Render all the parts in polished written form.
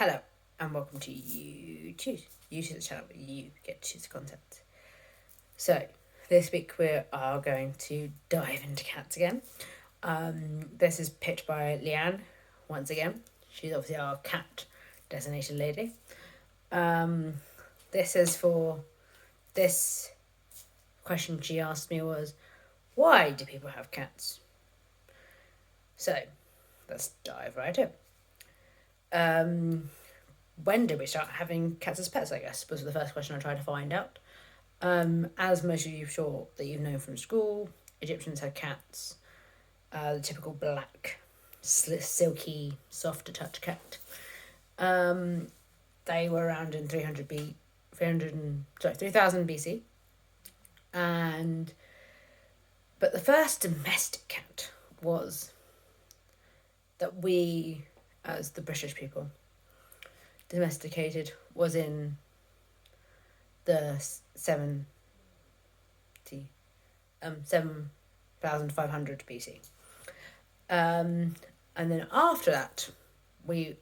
Hello, and welcome to You Choose. You choose the channel, but you get to choose the content. So, this week we are going to dive into cats again. This is picked by Leanne, once again. She's obviously our cat designated lady. This question she asked me was, why do people have cats? So, let's dive right in. When did we start having cats as pets, I guess, was the first question I tried to find out. As most of you sure that you've known from school, Egyptians had cats, the typical black, silky, soft-to-touch cat. They were around in 3000 BC. But the first domestic cat was that we, as the British people, domesticated was in the 7,500 BC. And then after that,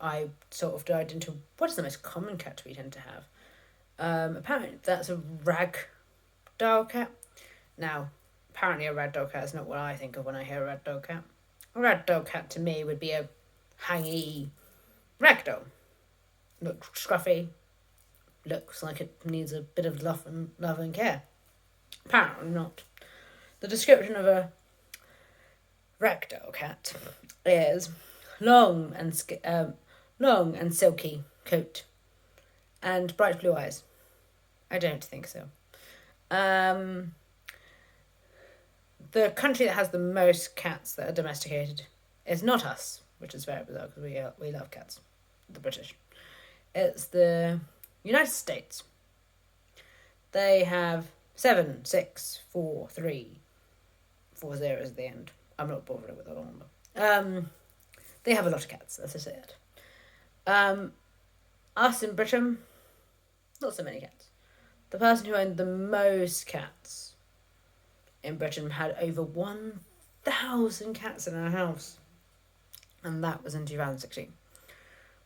I sort of dived into what is the most common cat we tend to have. Apparently that's a ragdoll cat. Now, apparently a ragdoll cat is not what I think of when I hear a ragdoll cat. A ragdoll cat to me would be a hangy ragdoll. Looks scruffy, looks like it needs a bit of love and care. Apparently not. The description of a ragdoll cat is long and silky coat and bright blue eyes. I don't think so. The country that has the most cats that are domesticated is not us, which is very bizarre because we love cats, the British. It's the United States. They have 7, 6, 4, 3, 4 zeros at the end. I'm not bothered with the number. They have a lot of cats, as I said. Us in Britain, not so many cats. The person who owned the most cats in Britain had over 1,000 cats in her house. And that was in 2016.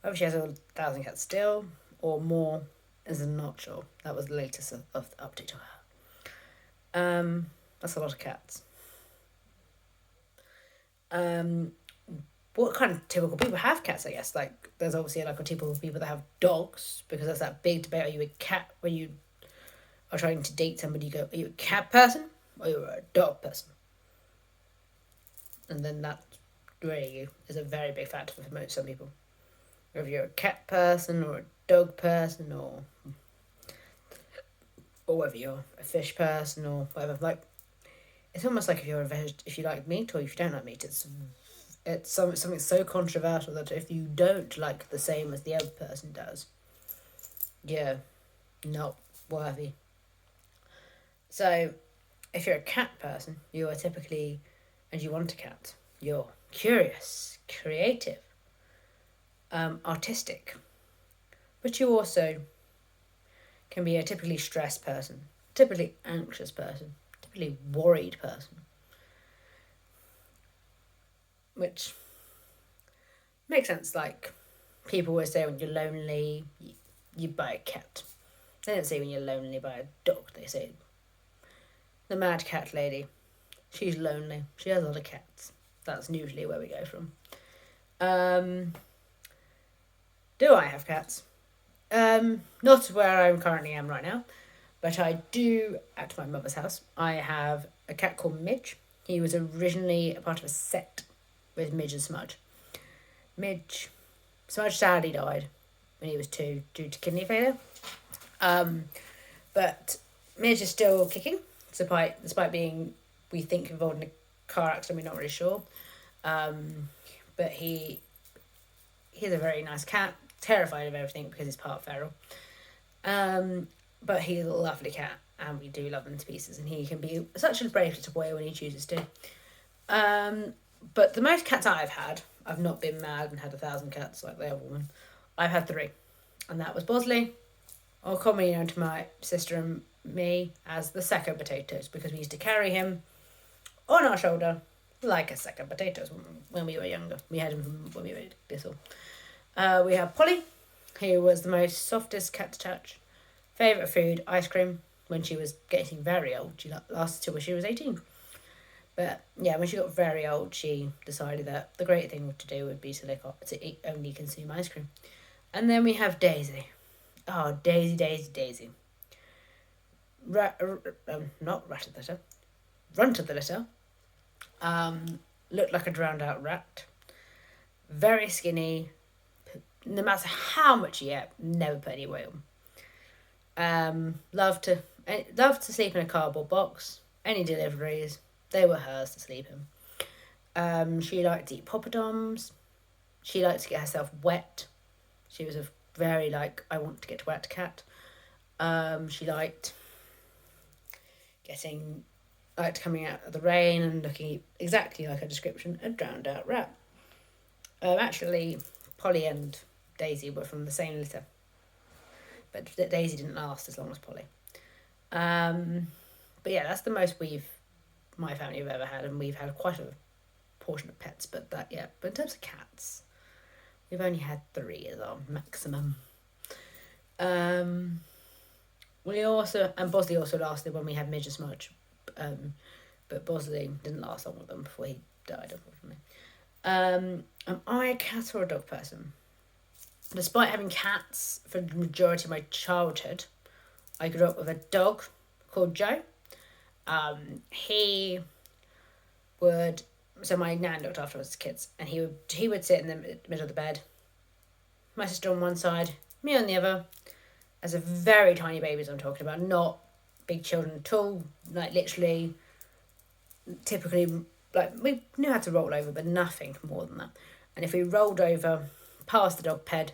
Whether she has 1,000 cats still or more is not sure. That was the latest of the update to her. That's a lot of cats. What kind of typical people have cats, I guess? Like, there's obviously a typical people that have dogs, because there's that big debate. Are you a cat when you are trying to date somebody? You go, are you a cat person or are you a dog person? And then that really is a very big factor for some people. If you're a cat person or a dog person or whether you're a fish person or whatever, it's almost like if you're if you like meat or if you don't like meat, it's something so controversial that if you don't like the same as the other person does, you're not worthy. So, if you're a cat person, you are typically, and you want a cat, you're curious, creative, artistic, but you also can be a typically stressed person, typically anxious person, typically worried person, which makes sense. Like, people always say when you're lonely, you buy a cat. They don't say when you're lonely, buy a dog. They say the mad cat lady, she's lonely, she has a lot of cats. That's usually where we go from. Do I have cats? Not where I currently am right now, but I do at my mother's house. I have a cat called Midge. He was originally a part of a set with Midge and Smudge. Smudge sadly died when he was 2 due to kidney failure. But Midge is still kicking, despite being, we think, involved in a car accident. We're not really sure. But he's a very nice cat, terrified of everything because he's part feral. But he's a lovely cat, and we do love him to pieces, and he can be such a brave little boy when he chooses to. But the most cats I've had, I've not been mad and had 1,000 cats like the other woman. I've had 3, and that was Bosley, or commonly known to my sister and me as the sack of potatoes, because we used to carry him on our shoulder like a sack of potatoes when we were younger. We had him when we were little. We have Polly, who was the most softest cat to touch. Favourite food, ice cream, when she was getting very old. She lasted till she was 18. But yeah, when she got very old, she decided that the great thing to do would be to only consume ice cream. And then we have Daisy. Oh, Daisy, Daisy, Daisy. Not rat of the litter. Runt of the litter. Looked like a drowned out rat. Very skinny. No matter how much you ate, never put any weight on. Loved to sleep in a cardboard box. Any deliveries, they were hers to sleep in. She liked to eat poppadoms. She liked to get herself wet. She was a very I want to get wet cat. She liked coming out of the rain and looking exactly like her description, a drowned out rat. Actually, Polly and Daisy were from the same litter, but Daisy didn't last as long as Polly. But yeah, that's the most my family have ever had, and we've had quite a portion of pets, but in terms of cats, we've only had 3 as our maximum. Bosley also lasted when we had Midge and Smudge, but Bosley didn't last long with them before he died, unfortunately. Am I a cat or a dog person? Despite having cats for the majority of my childhood, I grew up with a dog called Joe. So my nan looked after us as kids, and he would sit in the middle of the bed, my sister on one side, me on the other, as a very tiny babies I'm talking about, not big children at all, literally, typically, we knew how to roll over, but nothing more than that. And if we rolled over past the dog bed,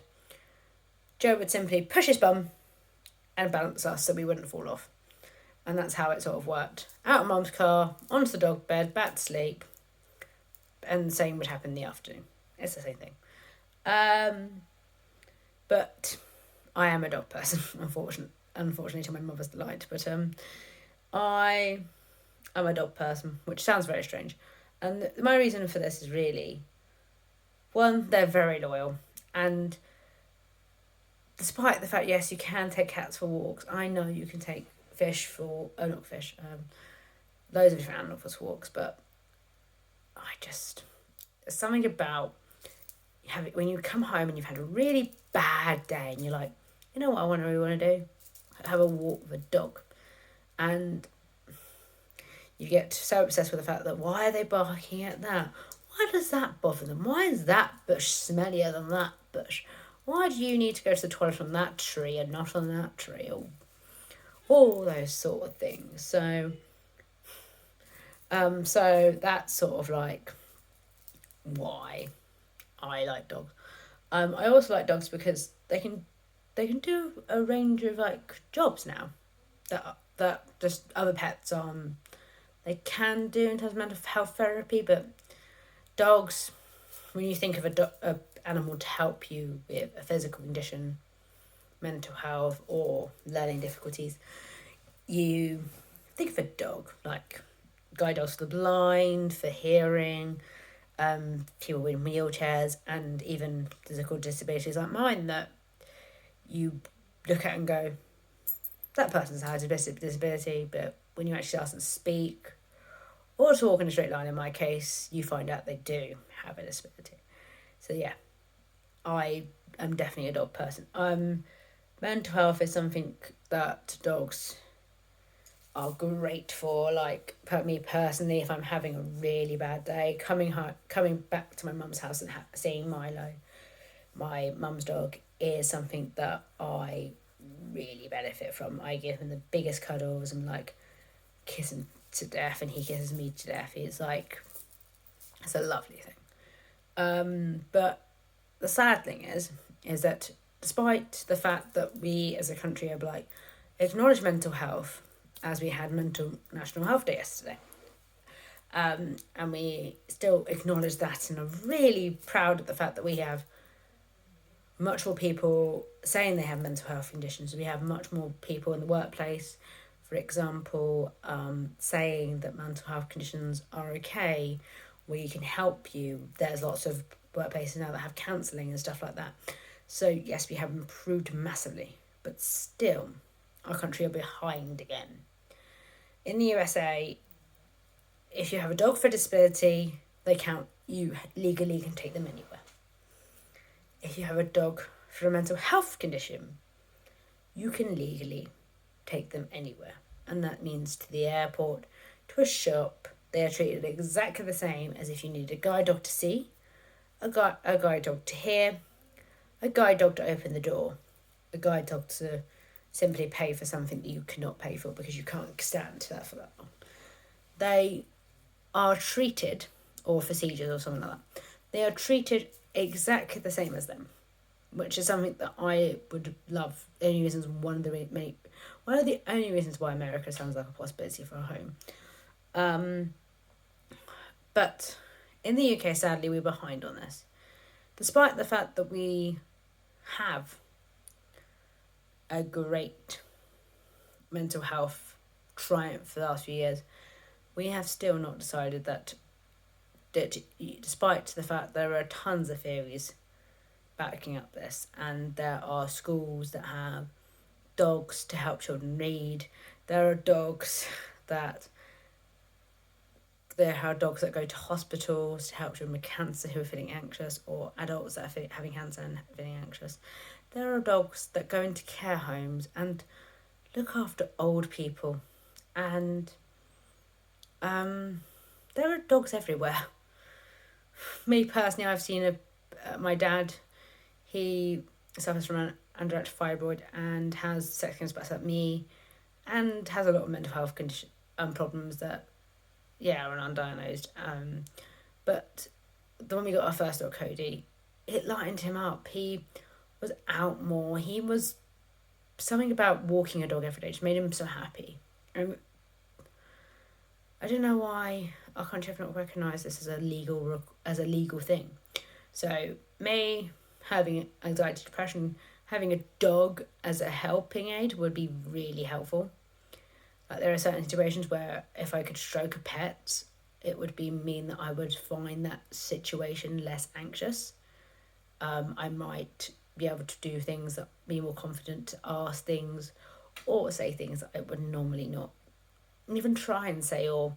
Joe would simply push his bum and balance us so we wouldn't fall off. And that's how it sort of worked. Out of Mum's car, onto the dog bed, back to sleep, and the same would happen in the afternoon. It's the same thing. But I am a dog person, unfortunately to my mother's delight. But I am a dog person, which sounds very strange. And my reason for this is really, one, they're very loyal. And despite the fact, yes, you can take cats for walks. I know you can take loads of different animals for walks, but there's something about when you come home and you've had a really bad day and you're like, you know what I really want to do? Have a walk with a dog. And you get so obsessed with the fact that why are they barking at that? Why does that bother them? Why is that bush smellier than that bush? Why do you need to go to the toilet on that tree and not on that tree? Or all those sort of things. So that's sort of why I like dogs. I also like dogs because they can do a range of jobs now that just other pets they can do in terms of mental health therapy, but dogs, when you think of a animal to help you with a physical condition, mental health, or learning difficulties, you think of a dog like guide dogs for the blind, for hearing, people in wheelchairs, and even physical disabilities like mine that you look at and go, that person's had a disability, but when you actually ask them to speak or to walk in a straight line, in my case, you find out they do have a disability. So yeah, I am definitely a dog person. Mental health is something that dogs are great for. Me personally, if I'm having a really bad day, coming back to my mum's house and seeing Milo, my mum's dog, is something that I really benefit from. I give him the biggest cuddles and kiss him to death, and he kisses me to death. It's it's a lovely thing. But the sad thing is that despite the fact that we as a country have acknowledged mental health, as we had National Health Day yesterday, and we still acknowledge that and are really proud of the fact that we have much more people saying they have mental health conditions. We have much more people in the workplace, for example, saying that mental health conditions are okay, we can help you. There's lots of workplaces now that have counselling and stuff like that. So yes, we have improved massively, but still, our country are behind again. In the USA, if you have a dog for disability, they count you legally can take them anywhere. If you have a dog for a mental health condition, you can legally take them anywhere. And that means to the airport, to a shop. They are treated exactly the same as if you need a guide dog to see, a guide dog to hear, a guide dog to open the door, a guide dog to simply pay for something that you cannot pay for because you can't stand that for that long. They are treated, or for seizures or something like that, they are treated exactly the same as them, which is something that I would love. One of the only reasons why America sounds like a possibility for a home. But in the UK, sadly, we're behind on this. Despite the fact that we have a great mental health triumph for the last few years, we have still not decided that despite the fact there are tons of theories backing up this, and there are schools that have dogs to help children read. There are dogs that go to hospitals to help children with cancer who are feeling anxious, or adults that are having cancer and feeling anxious. There are dogs that go into care homes and look after old people, and there are dogs everywhere. Me personally, I've seen my dad. He suffers from an underactive fibroid and has sex conditions like me, and has a lot of mental health problems that, are undiagnosed. But when we got our first dog, Cody, it lightened him up. He was out more. He was something about walking a dog every day just made him so happy. And I don't know why our country have not recognised this as a legal thing. So me having anxiety, depression, having a dog as a helping aid would be really helpful. Like, there are certain situations where if I could stroke a pet, it would mean that I would find that situation less anxious. I might be able to do things that be more confident to ask things or say things that I would normally not even try and say, or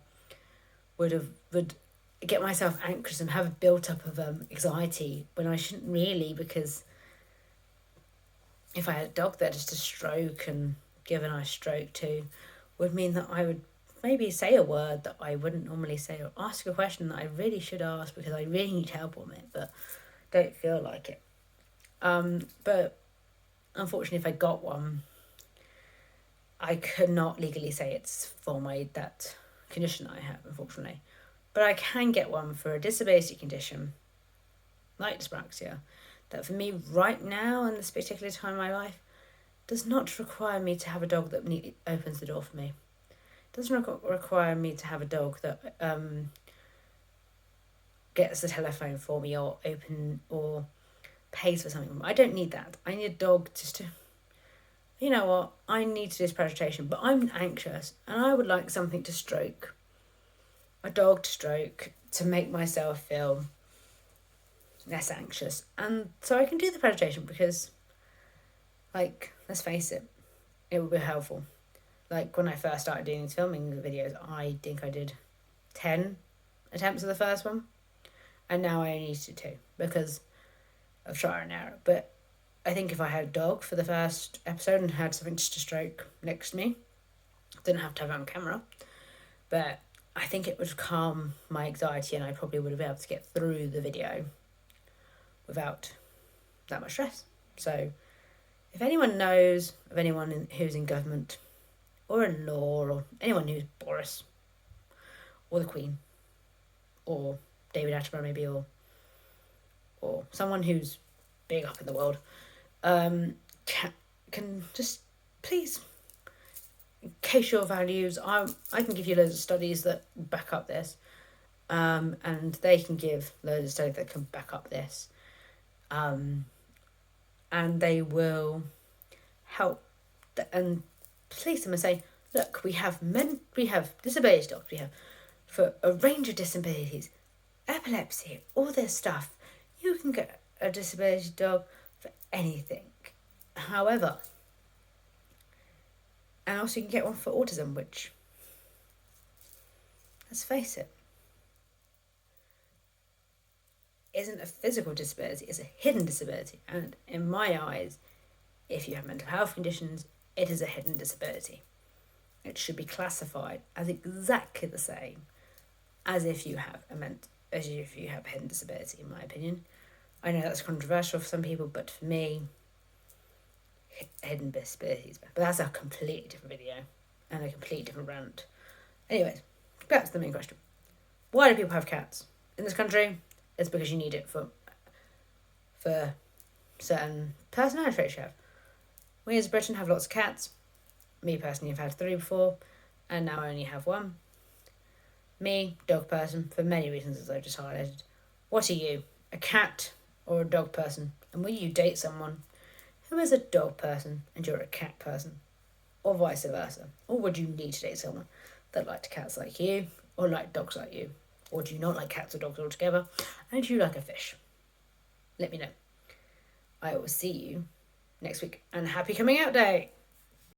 would get myself anxious and have a built up of anxiety when I shouldn't really, because if I had a dog that just a stroke and give a nice stroke to would mean that I would maybe say a word that I wouldn't normally say, or ask a question that I really should ask because I really need help on it but don't feel like it. But unfortunately, if I got one, I could not legally say it's for that condition I have, unfortunately. But I can get one for a disability condition, like dyspraxia, that for me right now, in this particular time in my life, does not require me to have a dog that opens the door for me. It doesn't require me to have a dog that gets the telephone for me or pays for something. I don't need that. I need a dog just to, you know what, I need to do this presentation, but I'm anxious and I would like something to stroke. A dog to stroke to make myself feel less anxious. And so I can do the presentation because, like, let's face it, it will be helpful. Like, when I first started doing these filming videos, I think I did 10 attempts of the first one. And now I only need to do 2 because of trial and error. But I think if I had a dog for the first episode and had something just to stroke next to me, didn't have to have it on camera, but I think it would calm my anxiety and I probably would have been able to get through the video without that much stress. So if anyone knows of anyone who's in government or in law, or anyone who's Boris or the Queen or David Attenborough maybe, or someone who's big up in the world, can just please, in case your values, I can give you loads of studies that back up this, and they can give loads of studies that can back up this, and they will help and place them and say, look, we have disability dogs, we have for a range of disabilities, epilepsy, all this stuff. You can get a disability dog for anything. However, and also you can get one for autism, which, let's face it, isn't a physical disability, it's a hidden disability. And in my eyes, if you have mental health conditions, it is a hidden disability. It should be classified as exactly the same as if you have a hidden disability, in my opinion. I know that's controversial for some people, but for me, hidden disabilities. But that's a completely different video and a completely different rant. Anyways, back to the main question. Why do people have cats? In this country, it's because you need it for certain personality traits you have. We as Britain have lots of cats. Me personally have had 3 before, and now I only have 1. Me, dog person, for many reasons as I've just highlighted. What are you? A cat or a dog person? And will you date someone who is a dog person and you're a cat person? Or vice versa? Or would you need to date someone that liked cats like you, or liked dogs like you? Or do you not like cats or dogs altogether, and do you like a fish? Let me know. I will see you next week, and happy coming out day!